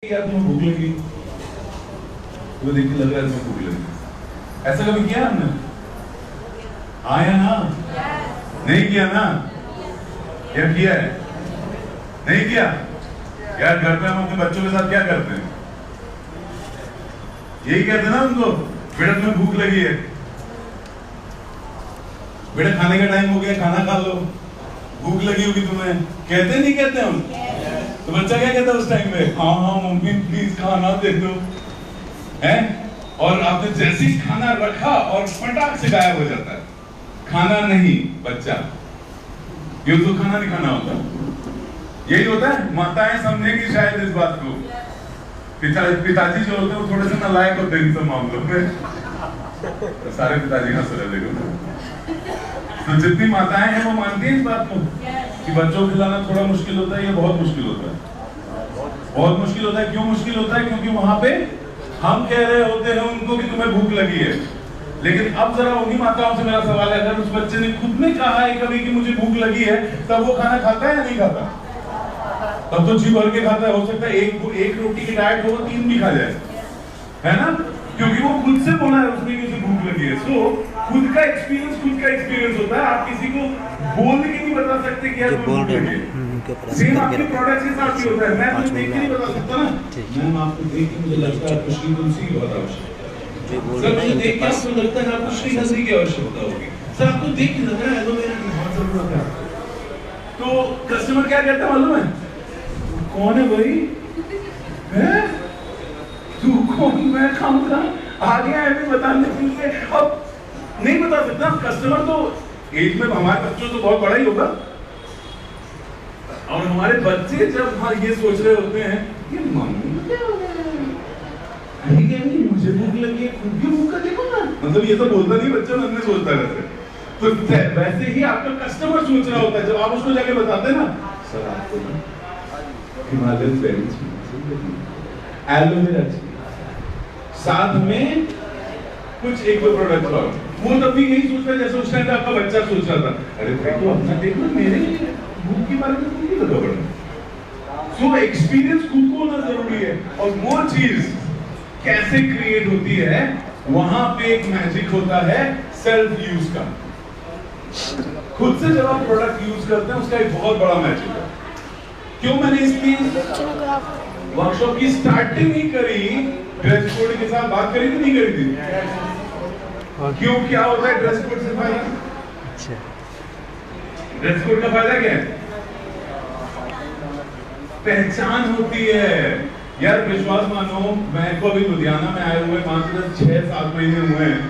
यार तुम्हें भूख लगी, तुम्हें देख के लग रहा है तुम्हें भूख लगी। ऐसा कभी किया हमने? आया ना? नहीं किया ना? क्या किया है? नहीं किया। यार घर पे हम अपने बच्चों के साथ क्या करते हैं? यही कहते हैं ना उनको, बेटा तुम्हें भूख लगी है, बेटा खाने का टाइम हो गया, खाना खा लो, भूख लगी होगी तुम्हें। कहते नहीं कहते हम? तो बच्चा क्या कहता है उस टाइम में? हाँ हाँ मम्मी प्लीज खाना दे दो, हैं? और आपने जैसे ही खाना रखा और फटाक से गायब हो जाता है। खाना नहीं बच्चा, ये तो खाना नहीं खाना होता। यही होता है। माताएं समझेंगी शायद इस बात को। पिताजी जो होते हैं वो थोड़े से नालायक होते हैं इन सब मामलों में। तो सारे पिताजी हंस रहे देखो। तो जितनी माताएं हैं वो मानती हैं इस बात को कि बच्चों को खिलाना थोड़ा मुश्किल होता है, ये बहुत मुश्किल होता है, बहुत मुश्किल होता है। क्यों मुश्किल होता है? क्योंकि वहां पे हम कह रहे होते हैं उनको कि तुम्हें भूख लगी है, लेकिन अब जरा उन्हीं माताओं से मेरा सवाल है, अगर उस बच्चे ने खुद ने कहा है कभी कि मुझे भूख लगी है, तब वो खाना खाता है या नहीं खाता? तब तो जी भर के खाता है। हो सकता है एक रोटी की डाइट हो 3 भी खा जाए, है ना? क्योंकि वो खुद से बोला है उसने कि उसे भूख लगी है। सो खुद का एक्सपीरियंस होता है। आप किसी को बोल के नहीं बता सकते कि यार भूख लगी है। सेम आपके प्रोडक्ट के साथ भी होता है। मैं तो देख के नहीं बता सकता ना, मैम आपको देख के मुझे लगता है खुशकी तुलसी की बहुत आवश्यकता है। सर मुझे देख के आपको लगता है आपको श्री हल्दी की आवश्यकता होगी। सर आपको देख के लग रहा है एलोवेरा की बहुत जरूरत है। तो कस्टमर क्या कहता है मालूम है? कौन है भाई? है तू कौन? मैं खाऊंगा आगे आए भी बताने के लिए। अब नहीं बता सकता कस्टमर। तो एज में हमारे बच्चों तो बहुत बड़ा ही होगा, और हमारे बच्चे जब ये सोच रहे होते हैं ये मम्मी क्या हो रहा है, मुझे भूख लगी है, खुद भी भूख का देखो ना। मतलब ये तो बोलता नहीं बच्चा, मन में सोचता रहता है। तो वैसे ही आपका कस्टमर सोच रहा होता है जब आप उसको जाके बताते हैं ना, सर आपको ना हिमालयन बेरीज एलोवेरा साथ में कुछ एक दो प्रोडक्ट और, वो तब भी यही सोचता है जैसे उस टाइम आपका बच्चा सोच रहा था। अरे भाई तो अपना देखो, मेरे भूख के बारे में तुम नहीं लगा पड़ा। सो एक्सपीरियंस खुद को होना जरूरी है। और वो चीज कैसे क्रिएट होती है, वहां पे एक मैजिक होता है सेल्फ यूज का। खुद से जब आप प्रोडक्ट यूज करते हैं उसका एक बहुत बड़ा मैजिक है। क्यों मैंने इसकी वर्कशॉप की स्टार्टिंग ही करी ड्रेस कोड के साथ बात करी थी, नहीं करी थी? क्यों, क्या होता है ड्रेस कोड से फायदा? ड्रेस कोड का फायदा क्या है? पहचान होती है। यार विश्वास मानो, मैं को अभी लुधियाना में आए हुए मात्र 6-7 महीने हुए हैं।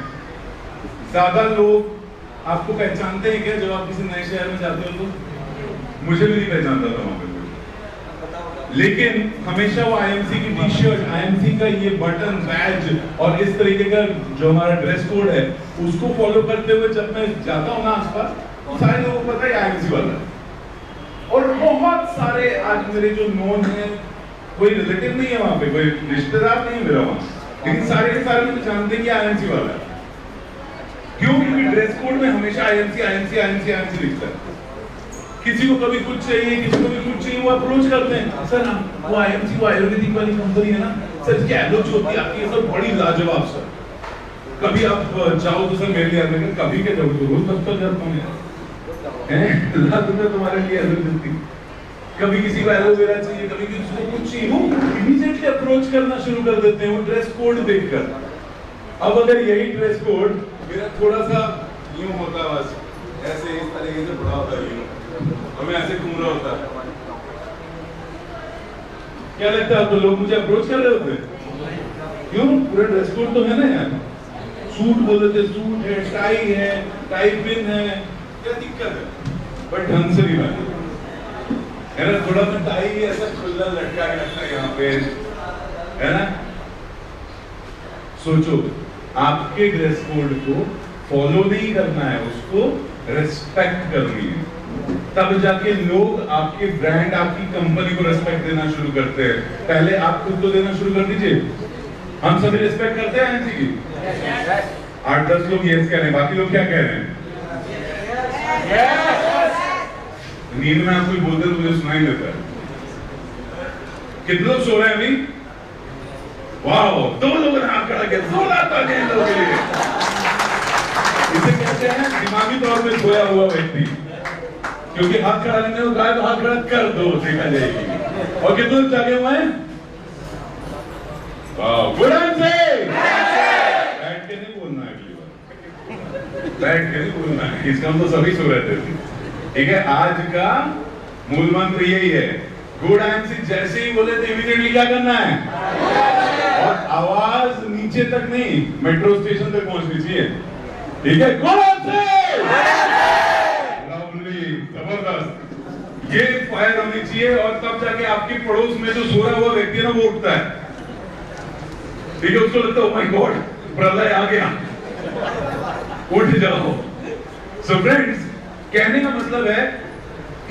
ज्यादा लोग आपको पहचानते हैं क्या जब आप किसी नए शहर में जाते हो? तो मुझे भी नहीं पहचानता था वहां पे, लेकिन हमेशा वो आईएमसी की टी शर्ट, आईएमसी का ये बटन, बैज और इस तरीके का जो हमारा ड्रेस कोड है उसको फॉलो करते हुए जब मैं जाता हूँ ना आसपास, तो सारे लोगों को पता है आईएमसी वाला है। और बहुत सारे आज मेरे जो नोन है, कोई रिलेटिव नहीं है वहां पे, कोई रिश्तेदार नहीं है मेरा वहां, लेकिन सारे के सारे मुझे जानते हैं कि आईएमसी वाला है। क्यों? क्योंकि ड्रेस कोड में हमेशा आईएमसी लिखता है। किसी को कभी कुछ चाहिए, किसी को भी कुछ चाहिए, वो अप्रोच करते हैं, सर वो आईएमसी, वो आयुर्वेदिक वाली कंपनी है ना सर, इसकी एलोच होती आती है सर, बड़ी लाजवाब सर। कभी आप जाओ तो सर मेरे लिए आते हैं, कभी क्या जाओ तो रोज दफ्तर जाता हूँ लाख रुपए तुम्हारे लिए एलोच देती। कभी किसी को एलोवेरा चाहिए, कभी किसी को कुछ चाहिए, वो इमीडिएटली अप्रोच करना शुरू कर देते हैं वो ड्रेस कोड देखकर। अब अगर यही ड्रेस कोड मेरा थोड़ा सा यूं होता, बस ऐसे इस तरीके से बड़ा होता है और मैं ऐसे घूम रहा होता, क्या लगता है आपको? लोग मुझे अप्रोच कर रहे होते? क्यों? पूरा ड्रेस कोड तो है ना यार। सूट बोल देते, सूट है, टाई है, टाई पिन है, क्या दिक्कत है? बट ढंग से नहीं बना है ना। थोड़ा सा टाई ऐसा खुला लटका के रखना यहाँ पे, है ना? सोचो, आपके ड्रेस कोड को फॉलो नहीं करना है, उसको रिस्पेक्ट करनी है, तब जाके लोग आपके ब्रांड, आपकी कंपनी को रिस्पेक्ट देना शुरू करते हैं। पहले आप खुद को देना शुरू कर दीजिए। हम सभी रिस्पेक्ट करते हैं आईएमसी की। 8-10 लोग यस कह रहे हैं, बाकी लोग क्या कह रहे हैं? नींद में आप कोई बोलते तो मुझे सुनाई देता है। कितने लोग सो रहे हैं अभी? वाह, 2 लोगों ने हाथ खड़ा किया, जोरदार तालियां इन लोगों के लिए। इसे कहते हैं दिमागी तौर पे खोया हुआ व्यक्ति, क्योंकि हाथ खड़ा करने को कहा तो हाथ खड़ा कर दो, देखा जाएगी। और कितने जागे हुए हैं? Good answer. बैठ के नहीं बोलना है अगली बार, बैठ के नहीं बोलना है, इसका हम तो सभी सो रहे थे। ठीक है, आज का मूल मंत्र यही है, गुड आंसर जैसे ही बोले तो इमीडिएटली क्या करना है, और आवाज नीचे तक नहीं, मेट्रो स्टेशन तक पहुंचनी चाहिए। ठीक है, गुड आंसर, लवली, जबरदस्त, ये फायर होनी चाहिए, और तब जाके आपके पड़ोस में जो सो रहा हुआ व्यक्ति है ना वो उठता है। ठीक है, उसको लगता है, ओह माय गॉड, प्रलय आ गया, उठ जाओ। सो फ्रेंड्स, कहने का मतलब है,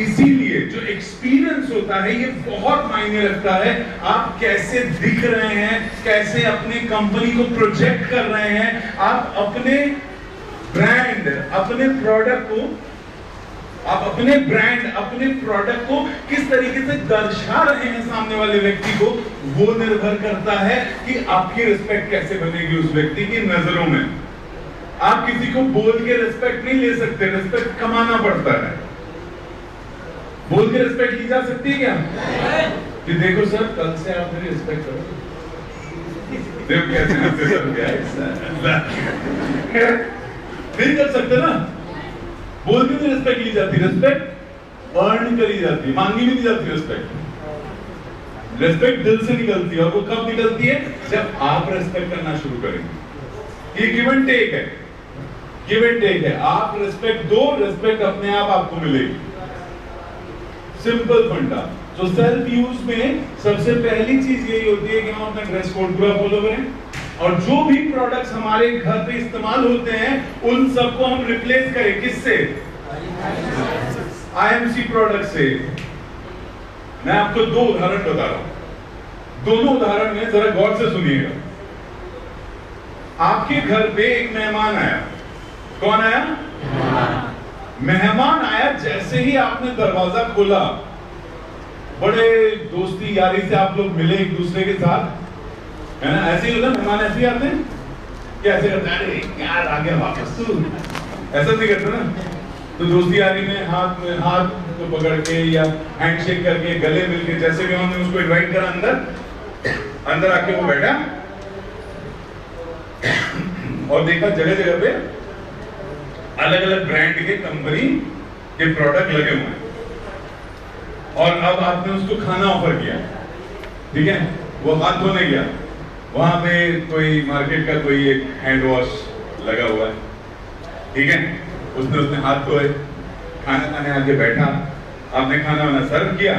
इसीलिए जो एक्सपीरियंस होता है ये बहुत मायने रखता है। आप कैसे दिख रहे हैं, कैसे अपने कंपनी को प्रोजेक्ट कर रहे हैं, आप अपने ब्रांड, अपने प्रोडक्ट को, आप अपने ब्रांड, अपने प्रोडक्ट को किस तरीके से दर्शा रहे हैं सामने वाले व्यक्ति को, वो निर्भर करता है कि आपकी रिस्पेक्ट कैसे बनेगी उस व्यक्ति की नजरों में। आप किसी को बोल के रिस्पेक्ट नहीं ले सकते, रिस्पेक्ट कमाना पड़ता है। बोल के रिस्पेक्ट ली जा सकती है क्या? कि देखो सर, कल से आप मेरी रिस्पेक्ट करो, देखो कैसे नहीं कर सकते ना, बोल के नहीं रिस्पेक्ट ली जाती, रिस्पेक्ट अर्न करी जाती, मांगी भी नहीं जाती। रिस्पेक्ट दिल से निकलती है, और वो कब निकलती है? जब आप रिस्पेक्ट करना शुरू करेंगे। ये गिव एंड टेक है, गिव एंड टेक है। आप रिस्पेक्ट दो, रिस्पेक्ट अपने आप आपको मिलेगी। सिंपल फंडा। तो सेल्फ यूज में सबसे पहली चीज यही होती है कि हम अपना ड्रेस कोड पूरा फॉलो करें, और जो भी प्रोडक्ट्स हमारे घर पे इस्तेमाल होते हैं उन सबको हम रिप्लेस करें, किससे? आईएमसी प्रोडक्ट से। मैं आपको 2 उदाहरण बता रहा हूं, दोनों उदाहरण में जरा गौर से सुनिएगा। आपके घर पे एक मेहमान आया। कौन आया? मेहमान आया, जैसे ही आपने दरवाजा खोला, बड़े दोस्ती यारी से आप लोग मिले एक दूसरे के साथ, है ना? ऐसे ही होता, मेहमान ऐसे ही आते हैं, कैसे करते हैं? अरे यार आ गया वापस तू, ऐसा नहीं करते ना। तो दोस्ती यारी में हाथ को पकड़ के या हैंडशेक करके, गले मिलके, जैसे भी हमने उसको इनवाइट करा अंदर आके वो बैठा और देखा जगह जगह पे अलग अलग ब्रांड के कंपनी के प्रोडक्ट लगे हुए हैं, और अब आपने उसको खाना ऑफर किया। ठीक है, वो हाथ धोने गया, वहां पे कोई मार्केट का कोई एक हैंड वॉश लगा हुआ है। ठीक है, उसने हाथ धोए, खाना खाने आके बैठा, आपने खाना वाना सर्व किया,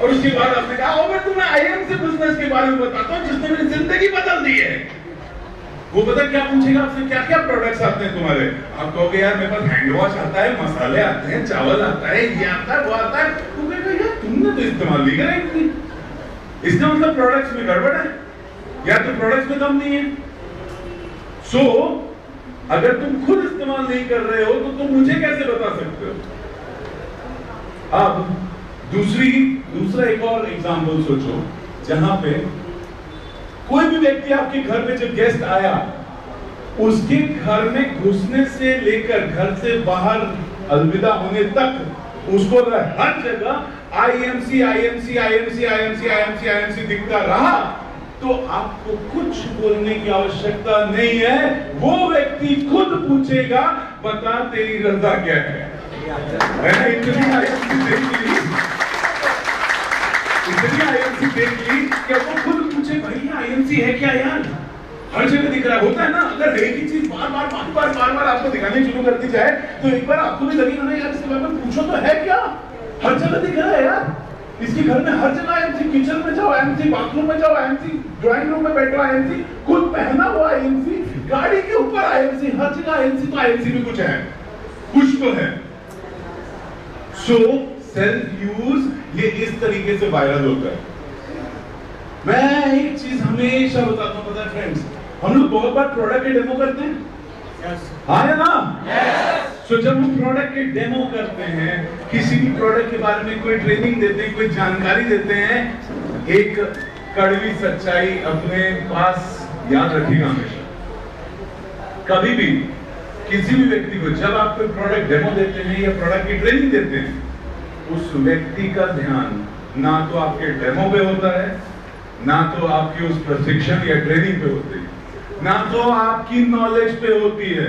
और उसके बाद आपने कहा, मैं तुम्हें आईएमसी बिजनेस के बारे में बताता हूँ जिसने मेरी जिंदगी बदल दी है। वो पता क्या पूछेगा आपसे, क्या क्या प्रोडक्ट्स आते हैं तुम्हारे? आप कहोगे यार मेरे पास हैंड वॉश आता है, मसाले आते हैं, चावल आता है, ये आता है, वो आता है। तो कहेगा यार तुमने तो इस्तेमाल नहीं करा इतनी, इसका मतलब प्रोडक्ट्स में गड़बड़ है या तो प्रोडक्ट्स में दम नहीं है। सो अगर तुम खुद इस्तेमाल नहीं कर रहे हो तो तुम मुझे कैसे बता सकते हो? अब दूसरा एक और एग्जांपल सोचो, जहां पे कोई भी व्यक्ति आपके घर में जब गेस्ट आया, उसके घर में घुसने से लेकर घर से बाहर अलविदा होने तक उसको हर जगह IMC IMC IMC IMC IMC IMC दिखता रहा, तो आपको कुछ बोलने की आवश्यकता नहीं है। वो व्यक्ति खुद पूछेगा, बता तेरी रजा क्या है? इतनी आईएमसी देख ली कि वो खुद पूछे, भाई आईएमसी है क्या यार? हर जगह दिख रहा होता है ना। अगर एक ही चीज बार बार आपको दिखाने शुरू कर दी जाए तो एक बार आपको भी लगेगा ना यार, इसके बारे में पूछो तो है क्या, हर जगह दिख रहा है यार। इसके घर में हर जगह आईएमसी, किचन में जाओ आईएमसी, बाथरूम में जाओ आईएमसी, ड्राइंग रूम में बैठो आईएमसी, खुद पहना हुआ आईएमसी, गाड़ी के ऊपर आईएमसी, हर जगह आईएमसी। तो आईएमसी में कुछ है, कुछ तो है। सो सेल्फ यूज ये इस तरीके से वायरल होता है। मैं एक चीज हमेशा बताता हूं, पता है फ्रेंड्स, हम लोग बहुत बार प्रोडक्ट के डेमो करते हैं। हाँ है ना? तो जब हम प्रोडक्ट के डेमो करते हैं, किसी भी प्रोडक्ट के बारे में कोई ट्रेनिंग देते हैं, कोई जानकारी देते हैं, एक कड़वी सच्चाई अपने पास याद रखिएगा हमेशा। कभी भी किसी भी व्यक्ति को जब आप कोई प्रोडक्ट डेमो देते हैं या प्रोडक्ट की ट्रेनिंग देते हैं, उस व्यक्ति का ध्यान ना तो आपके डेमो पे होता है, ना तो आपके उस प्रशिक्षण या ट्रेनिंग पे होती है, ना तो आपकी नॉलेज पे होती है।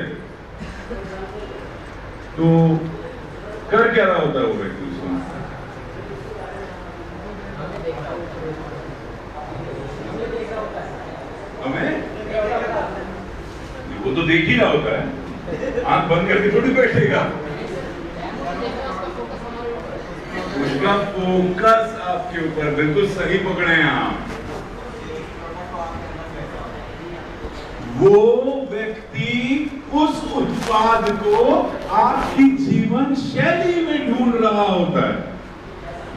तो कर क्या रहा होता है वो व्यक्ति उसमें? हमें वो तो देख ही रहा होता है, आंख बंद करके थोड़ी बैठेगा। उसका फोकस आपके ऊपर, बिल्कुल सही पकड़े हैं आप। वो व्यक्ति उस उत्पाद को आपकी जीवन शैली में ढूंढ रहा होता है।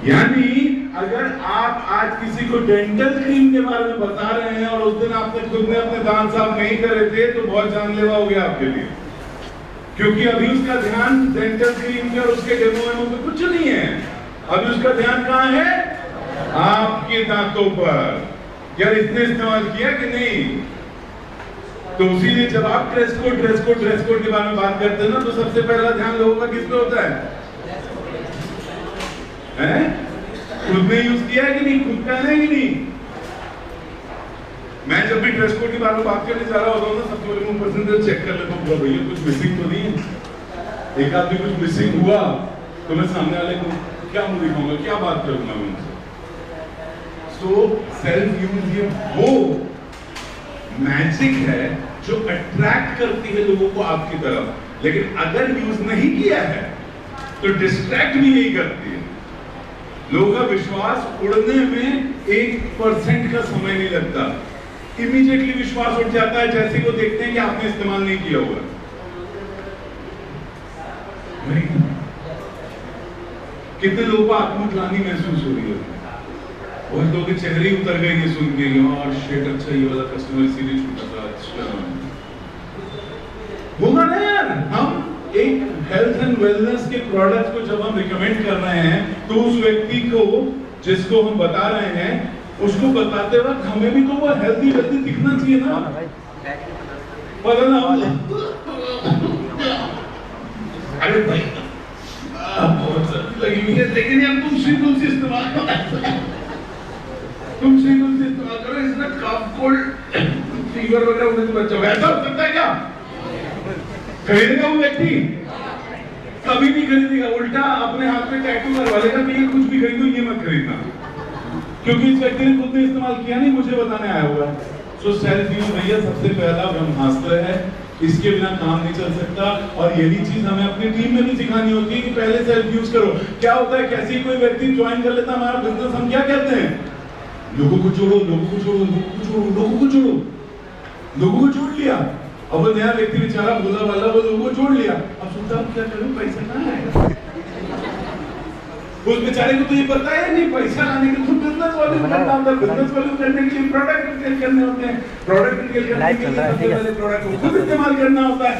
यानी अगर आप आज किसी को डेंटल क्रीम के बारे में बता रहे हैं और उस दिन आपने खुद ने अपने दांत साफ नहीं करे थे, तो बहुत जानलेवा हो गया आपके लिए, क्योंकि अभी उसका ध्यान डेंटल क्रीम पे और उसके डेमो पे कुछ नहीं है। अभी उसका ध्यान कहाँ है? आपके दांतों पर। यार इसने इस्तेमाल किया कि नहीं? तो इसीलिए जब आप ड्रेस कोड के बारे में बात करते हैं ना, तो सबसे पहला ध्यान लोगों का किस पे होता है? खुद ने यूज किया है कि नहीं? खुद पहने है कि नहीं? मैं जब भी ड्रेस कोड के बारे में बात करने जा रहा होता हूँ ना, सबसे पहले मैं परसेंटेज चेक कर लेता हूँ, भैया कुछ मिसिंग तो नहीं है। एक आदमी कुछ मिसिंग हुआ तो मैं सामने वाले को क्या मुंह दिखाऊंगा, क्या बात करूंगा मैं उनसे। सो सेल्फ यूज ये वो मैजिक है जो अट्रैक्ट करती है लोगों को आपकी तरफ, लेकिन अगर यूज नहीं किया है तो डिस्ट्रैक्ट भी यही करती है। लोगों का विश्वास उड़ने में 1% का समय नहीं लगता, इमीडिएटली विश्वास उठ जाता है जैसे वो देखते हैं कि आपने इस्तेमाल नहीं किया हुआ। कितने लोगों को आत्मग्लानि महसूस हो रही है, बहुत लोगों के चेहरे उतर गए ये सुन के, यार शिट, अच्छा ये वाला कस्टमर इसीलिए छूटा था। अच्छा होगा ना यार। हम एक हेल्थ एंड वेलनेस के प्रोडक्ट को जब हम रिकमेंड कर रहे हैं, तो उस व्यक्ति को जिसको हम बता रहे हैं, उसको बताते वक्त हमें भी तो वो हेल्दी दिखना चाहिए ना। पता ना अरे भाई बहुत सर्दी लगी हुई है, लेकिन यार तुम श्री तुलसी इस्तेमाल करो, तुम श्री तुलसी इस्तेमाल करो, इसमें कफ कोल्ड फीवर वगैरह होने से बचा। वैसा हो सकता है क्या? खरीदेगा वो व्यक्ति? कभी नहीं खरीदेगा, उल्टा अपने हाथ में टैटू करवा लेगा कि ये कुछ भी खरीदो, ये मत खरीदना, क्योंकि इस व्यक्ति ने खुद ने इस्तेमाल किया नहीं, मुझे बताने आया हुआ है। सो सेल्फ यूज भैया सबसे पहला ब्रह्मास्त्र है, इसके बिना काम नहीं चल सकता। और यही चीज हमें अपनी टीम में भी सिखानी होती है कि पहले सेल्फ यूज करो। क्या होता है, कैसे कोई व्यक्ति ज्वाइन कर लेता हमारा बिजनेस, हम क्या कहते हैं? लोगों को जोड़ो, लोगों को जोड़ो, लोगों को जोड़ो, लोगों को जोड़ो। लोगों को जोड़ लिया, अब वो नया व्यक्ति बेचारा भोला वाला, वो लोगों को जोड़ लिया, अब सोचता अब क्या करूं, पैसा कहाँ आएगा? उस बेचारे को तो ये पता है नहीं, पैसा लाने के लिए बिजनेस वाले करना होता है, बिजनेस वाले करने के लिए प्रोडक्ट रिटेल करने होते हैं, प्रोडक्ट रिटेल करने के लिए सबसे पहले प्रोडक्ट को खुद इस्तेमाल करना होता है।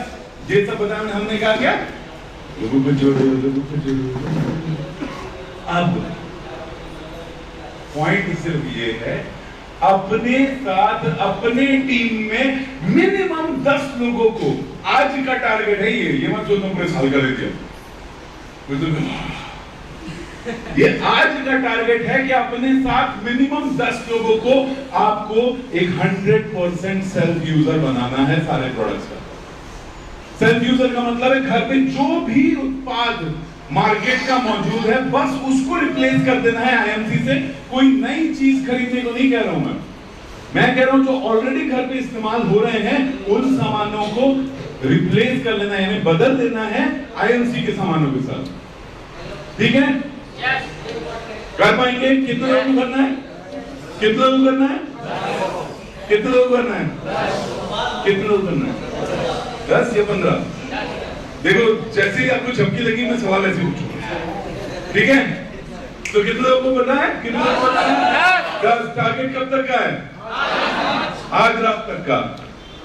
ये सब बताने हमने कहा क्या? लोगों को जोड़ो, लोगों को जोड़ो। अब पॉइंट सिर्फ ये है, अपने साथ अपने टीम में मिनिमम 10 लोगों को, आज का टारगेट है ये मत सोचो पूरे साल का ले दिया, ये आज का टारगेट है कि अपने साथ मिनिमम 10 लोगों को आपको एक 100% सेल्फ यूजर बनाना है सारे प्रोडक्ट्स का। सेल्फ यूजर का मतलब है घर पे जो भी उत्पाद मार्केट का मौजूद है, बस उसको रिप्लेस कर देना है आईएमसी से। कोई नई चीज खरीदने को नहीं कह रहा हूं मैं कह रहा हूं जो ऑलरेडी घर पे इस्तेमाल हो रहे हैं उन सामानों को रिप्लेस कर लेना है, यानी बदल देना है आईएमसी के सामानों के साथ। ठीक है? कर पाएंगे? कितने लोगों को करना है? कितने लोगों को करना है? कितने लोगों को करना है? कितने लोगों को करना है? 10 या 15? देखो जैसे ही आपको झपकी लगी मैं सवाल ऐसे पूछूंगा, ठीक है? तो कितने लोगों को करना है? कितने लोगों को करना है? 10। टारगेट कब तक का है? आज रात तक का।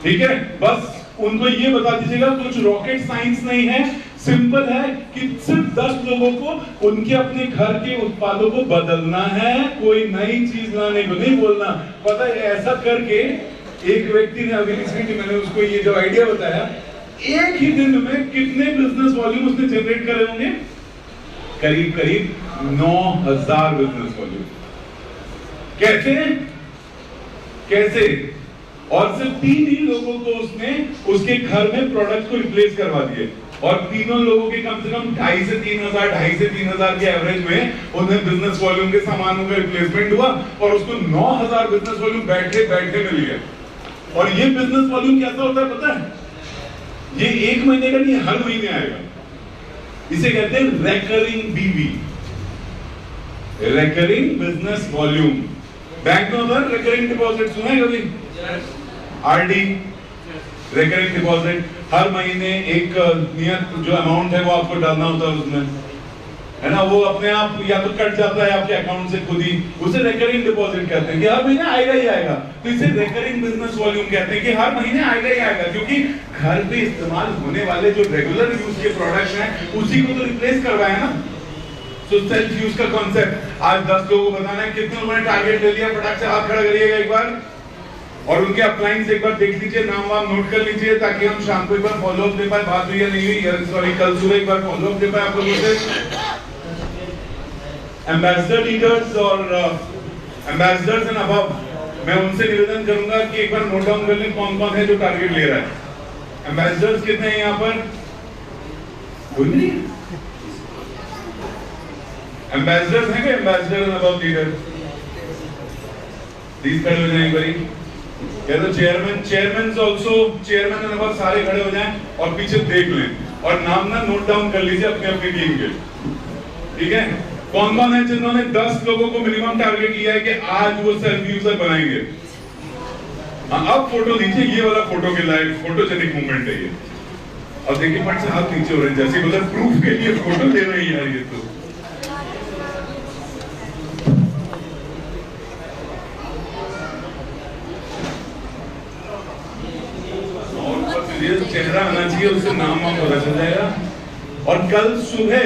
ठीक है? बस उनको ये बता दीजिएगा, कुछ रॉकेट साइंस नहीं है, सिंपल है कि सिर्फ 10 लोगों को उनके अपने घर के उत्पादों को बदलना है, कोई नई चीज लाने को नहीं बोलना। पता है ऐसा करके एक व्यक्ति ने अभी रिसेंटली मैंने उसको ये जो आइडिया बताया, एक ही दिन में कितने बिजनेस वॉल्यूम उसने जनरेट करे होंगे? करीब करीब 9000 बिजनेस वॉल्यूम। कैसे कैसे? और सिर्फ 3 ही लोगों को उसने उसके घर में प्रोडक्ट को रिप्लेस करवा दिए, और तीनों लोगों के कम से कम 2,500 से 3,000 के एवरेज में उन्हें बिजनेस वॉल्यूम के सामानों का रिप्लेसमेंट हुआ, और उसको 9000 बिजनेस वॉल्यूम बैठे बैठे मिल गया। और ये बिजनेस वॉल्यूम कैसा होता है पता है? ये 1 महीने का नहीं, हर महीने आएगा। इसे कहते हैं रेकरिंग बीवी, रेकरिंग बिजनेस वॉल्यूम। बैंक में होता है रेकरिंग डिपॉजिट, सुना है कभी? आरडी, रेकरिंग डिपॉजिट, हर महीने एक नियत जो अमाउंट है वो आपको डालना होता है उसमें, है ना? वो अपने आप या तो कट जाता है आपके अकाउंट से खुद ही, उसे रेकरिंग डिपॉजिट कहते हैं कि हर महीने आएगा ही आएगा। तो इसे रेकरिंग बिजनेस वॉल्यूम कहते हैं कि हर महीने आएगा ही आएगा, क्योंकि घर पे इस्तेमाल होने वाले जो रेगुलर यूज के प्रोडक्ट्स हैं उसी को तो रिप्लेस करवाया ना। तो सेल्फ यूज का कॉन्सेप्ट आज 10 लोगों को बताना है। कितने लोगों ने टारगेट ले लिया? फटाक से हाथ खड़ा करिएगा एक बार, और उनके अप्लायंस एक बार देख लीजिए, नाम वाम नोट कर लीजिए, ताकि हम शाम को एक बार फॉलो अप दे पाए। बात हुई या नहीं हुई? सॉरी, कल सुबह एक बार फॉलो अप दे पाए आप लोगों से। एम्बेसडर लीडर्स और एम्बेसडर्स एंड अबव, मैं उनसे निवेदन करूंगा कि एक बार नोट डाउन कर लें कौन कौन है जो टारगेट ले रहा है। एम्बेसडर्स कितने हैं यहाँ पर? कोई नहीं। एम्बेसडर्स हैं क्या? Ambassador and above leader please खड़े हो जाएं बड़ी। या तो chairman also, chairman and above सारे खड़े हो जाएं और पीछे देख लें, और नाम ना नोट डाउन कर लीजिए अपने अपनी टीम के। ठीक है? कौन कौन है जिन्होंने 10 लोगों को मिनिमम टारगेट लिया है कि आज वो सेल्फ यूजर बनाएंगे? अब फोटो लीजिए, ये वाला फोटो के लायक फोटोजेनिक मूवमेंट है ये। अब देखिए फट से हाथ नीचे हो रहे हैं, जैसे मतलब प्रूफ के लिए फोटो ले रहे हैं यार ये तो। और चेहरा आना चाहिए, उससे नाम वाम पता चल जाएगा। और कल सुबह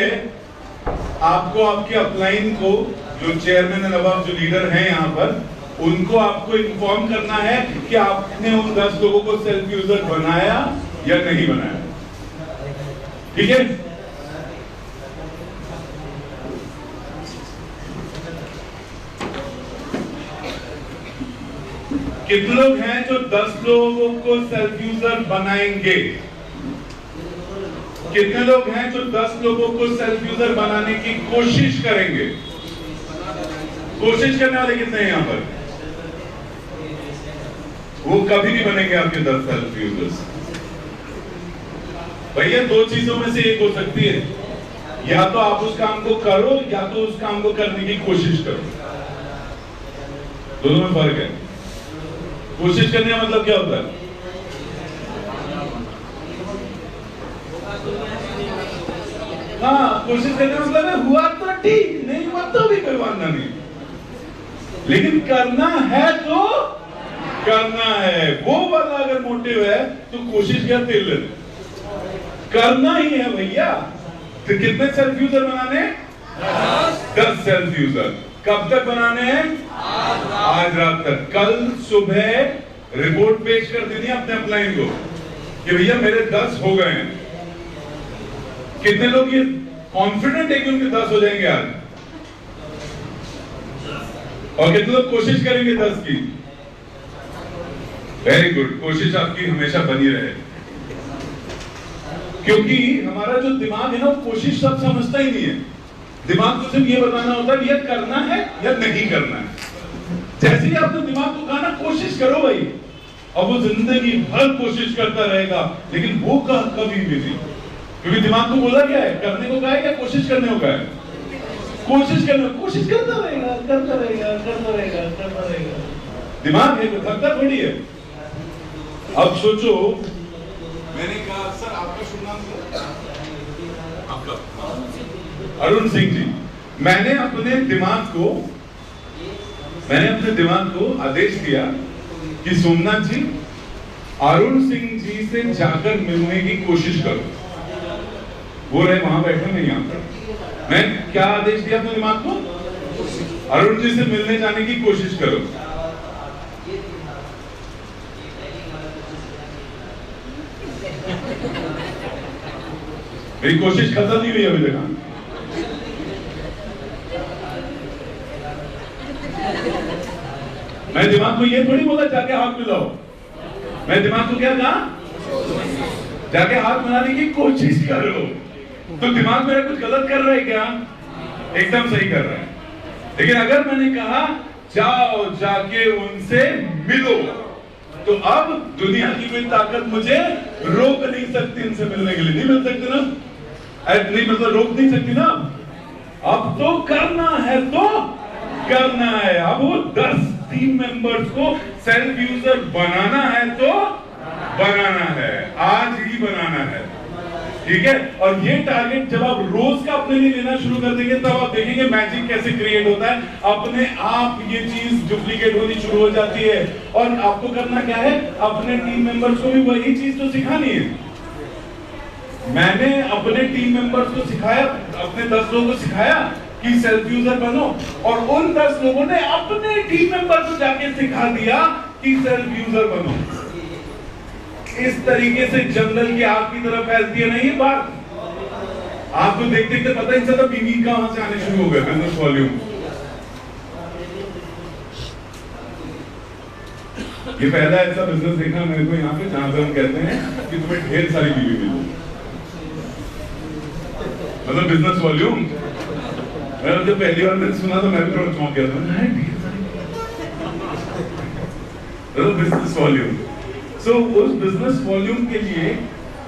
आपको आपके अपलाइन को, जो चेयरमैन एंड अबव जो लीडर हैं यहाँ पर, उनको आपको इन्फॉर्म करना है कि आपने उन 10 लोगों को सेल्फ यूजर बनाया या नहीं बनाया। ठीक है? कितने लोग हैं जो 10 लोगों को सेल्फ यूजर बनाएंगे? कितने लोग हैं जो 10 लोगों को सेल्फ यूजर बनाने की कोशिश करेंगे? कोशिश करने वाले कितने हैं यहाँ पर? वो कभी नहीं बनेंगे आपके 10 सेल्फ यूजर्स। भैया 2 चीजों में से एक हो सकती है, या तो आप उस काम को करो या तो उस काम को करने की कोशिश करो। दोनों में फर्क है। कोशिश करने का मतलब क्या होता है? हाँ, कोशिश करने का मतलब है हुआ तो ठीक, नहीं हुआ तो भी कोई वादा नहीं, लेकिन करना है तो करना है। वो वाला अगर मोटिव है तो कोशिश क्या तेल करना ही है भैया। तो कितने सेल्फ यूजर बनाने? 10 सेल्फ यूजर। कब तक बनाने हैं? आज रात तक। कल सुबह रिपोर्ट पेश कर देनी है अपने अपलाइन को कि भैया मेरे 10 हो गए हैं। कितने लोग ये कॉन्फिडेंट है कि उनके 10 हो जाएंगे आज? और कितने लोग कोशिश करेंगे 10 की? वेरी गुड, कोशिश आपकी हमेशा बनी रहे, क्योंकि हमारा जो दिमाग है ना, वो कोशिश सब समझता ही नहीं है। दिमाग को सिर्फ ये बताना होता है ये करना है या नहीं करना है। जैसे ही आपने दिमाग को कहा ना कोशिश करो भाई, अब वो जिंदगी भर कोशिश करता रहेगा, लेकिन वो कभी भी नहीं, क्योंकि दिमाग को बोला क्या है? करने को कहा है या कोशिश करने को कहा है? कोशिश करने, कोशिश करता रहेगा, करता रहेगा, करता रहेगा, करता रहेगा। दिमाग है तो थकता थोड़ी है। अब सोचो, मैंने कहा सर आपका शुभ नाम क्या? आपका? अरुण सिंह जी। मैंने अपने दिमाग को आदेश दिया कि सोमनाथ जी, अरुण सिंह जी से जाकर मिलने की कोशिश करो। वो रहे वहां बैठे, मैं यहाँ पर। मैं क्या आदेश दिया अपने दिमाग को? अरुण जी से मिलने जाने की कोशिश करो। मेरी कोशिश खत्म नहीं हुई अभी तक। मैं दिमाग को ये थोड़ी बोला जाके हाथ मिलाओ। मैं दिमाग को क्या कहा? जाके हाथ मिलाने की कोशिश करो। तो दिमाग मेरा कुछ गलत कर रहा है क्या? एकदम सही कर रहा है। लेकिन अगर मैंने कहा जाओ जाके उनसे मिलो, तो अब दुनिया की कोई ताकत मुझे रोक नहीं सकती उनसे मिलने के लिए। नहीं मिल सकती ना? नहीं मतलब रोक नहीं सकती ना। अब तो करना है तो करना है। अब वो 10 टीम मेंबर्स को सेल्फ यूजर बनाना है तो बनाना है, आज ही बनाना है। ठीक है? और ये टारगेट जब आप रोज का अपने लिए लेना शुरू कर देंगे, तब आप देखेंगे मैजिक कैसे क्रिएट होता है। अपने आप ये चीज डुप्लीकेट होनी शुरू हो जाती है। और आपको करना क्या है? अपने टीम मेंबर्स को भी वही चीज तो सिखानी है। मैंने अपने टीम मेंबर्स को सिखाया, अपने 10 लोगों को सिखाया कि सेल्फ यूजर बनो, और उन 10 लोगों ने अपने टीम मेंबर को जाके सिखा दिया कि सेल्फ यूजर बनो। इस तरीके से जंगल की आग की तरफ फैलती है नहीं बात। आपको देखते देखते पता ही चला बीवी कहां से आने शुरू हो गए। बिजनेस वॉल्यूम ये पहला ऐसा बिजनेस देखा मेरे को यहाँ पे जहां पे हम कहते हैं कि तुम्हें ढेर सारी बीवी मिली। मतलब बिजनेस वॉल्यूम मैं जब पहली बार मैंने सुना तो मैं भी थोड़ा चौंक गया था। Business volume. सो उस बिजनेस वॉल्यूम के लिए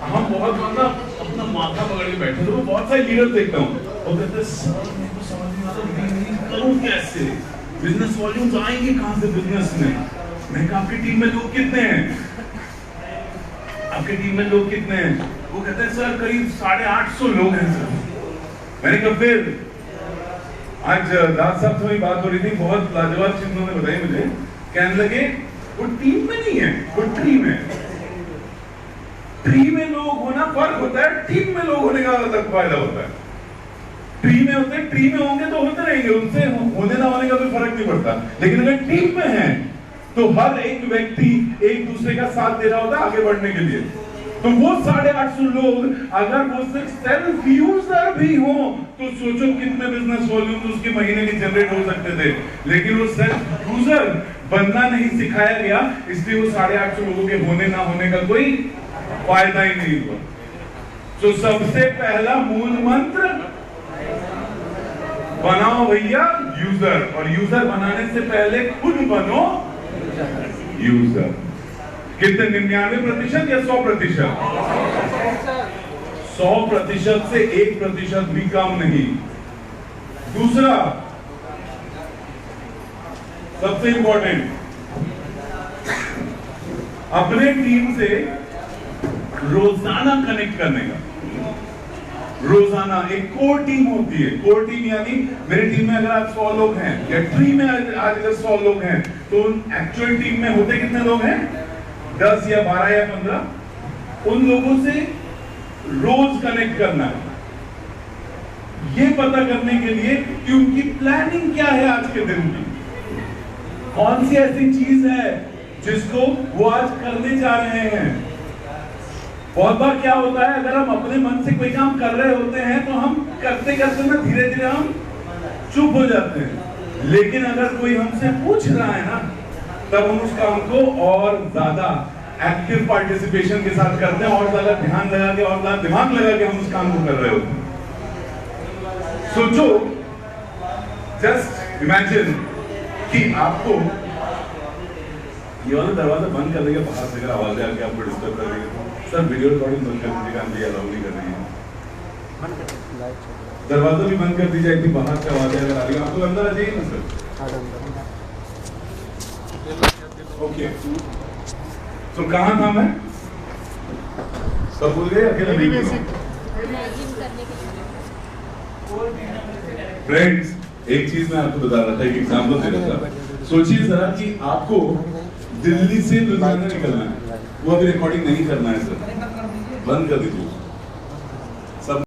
हम बहुत ना अपना माथा पकड़ के बैठे। तो मैं बहुत सारे लीडर देखता हूँ और कहते हैं सर मेरे को समझ नहीं आ रहा करूँ कैसे, बिजनेस वॉल्यूम तो आएंगे कहाँ से बिजनेस में। मैं कहा आपकी टीम में लोग कितने हैं? आपकी टीम में लोग कितने हैं? वो कहते हैं सर करीब 850 लोग हैं सर। मैंने कहा फिर आज दास साहब से बात हो रही थी, बहुत लाजवाब चीज उन्होंने बताई मुझे। कहने लगे वो टीम में नहीं है, वो ट्री में। ट्री में लोग होना फर्क होता है, टीम में लोग होने का अलग फायदा होता है। ट्री में होते, ट्री में होंगे तो होते रहेंगे, उनसे होने ना होने का कोई फर्क नहीं पड़ता। लेकिन अगर टीम में है तो हर एक व्यक्ति एक दूसरे का साथ दे रहा होता है आगे बढ़ने के लिए। तो वो 850 लोग अगर वो सिर्फ सेल्फ यूजर भी हो तो सोचो कितने बिजनेस वॉल्यूम तो उसके महीने के जनरेट हो सकते थे। लेकिन वो सेल्फ यूजर बनना नहीं सिखाया गया, इसलिए वो 850 लोगों के होने ना होने का कोई फायदा ही नहीं हुआ। तो सबसे पहला मूल मंत्र बनाओ भैया यूजर, और यूजर बनाने से पहले खुद बनो यूजर। कितने? 99% या 100%? 100% से 1% भी कम नहीं। दूसरा सबसे इंपॉर्टेंट, अपने टीम से रोजाना कनेक्ट करने का। रोजाना एक कोर टीम होती है। कोर टीम यानी मेरी टीम में अगर आज 100 लोग हैं या ट्री में आज अगर 100 लोग हैं तो एक्चुअल टीम में होते कितने लोग हैं? 10 या 12 या 15। उन लोगों से रोज कनेक्ट करना है, ये पता करने के लिए कि उनकी प्लानिंग क्या है आज के दिन की, कौन सी ऐसी चीज है जिसको वो आज करने जा रहे हैं। बहुत बार क्या होता है, अगर हम अपने मन से कोई काम कर रहे होते हैं तो हम करते करते ना धीरे धीरे हम चुप हो जाते हैं। लेकिन अगर कोई हमसे पूछ रहा है ना, तब हम उस काम को और ज्यादा एक्टिव पार्टिसिपेशन के साथ करते हैं, और ज्यादा ध्यान लगा के और ज्यादा दिमाग लगा के हम उस काम को कर रहे होते हैं। सोचो, जस्ट इमेजिन कि आपको ये वाला दरवाजा बंद कर देगा, बाहर से अगर आवाज आके आपको डिस्टर्ब कर देगा, सर वीडियो रिकॉर्डिंग बंद कर दीजिएगा, हम ये अलाउ नहीं कर रही है। दरवाजा भी बंद कर दी जाएगी, बाहर से आवाज अगर आ रही है, आपको अंदर आ जाइए ना सर। ओके, तो कहाँ था मैं? सब भूल गए? अकेले नहीं भूला। फ्रेंड्स, एक चीज मैं आपको बता रहा था, एक एग्जांपल दे रहा था। सोचिए जरा कि आपको दिल्ली से लुधियाना निकलना है, वो अभी रिकॉर्डिंग नहीं करना है सर, बंद कर दीजिए।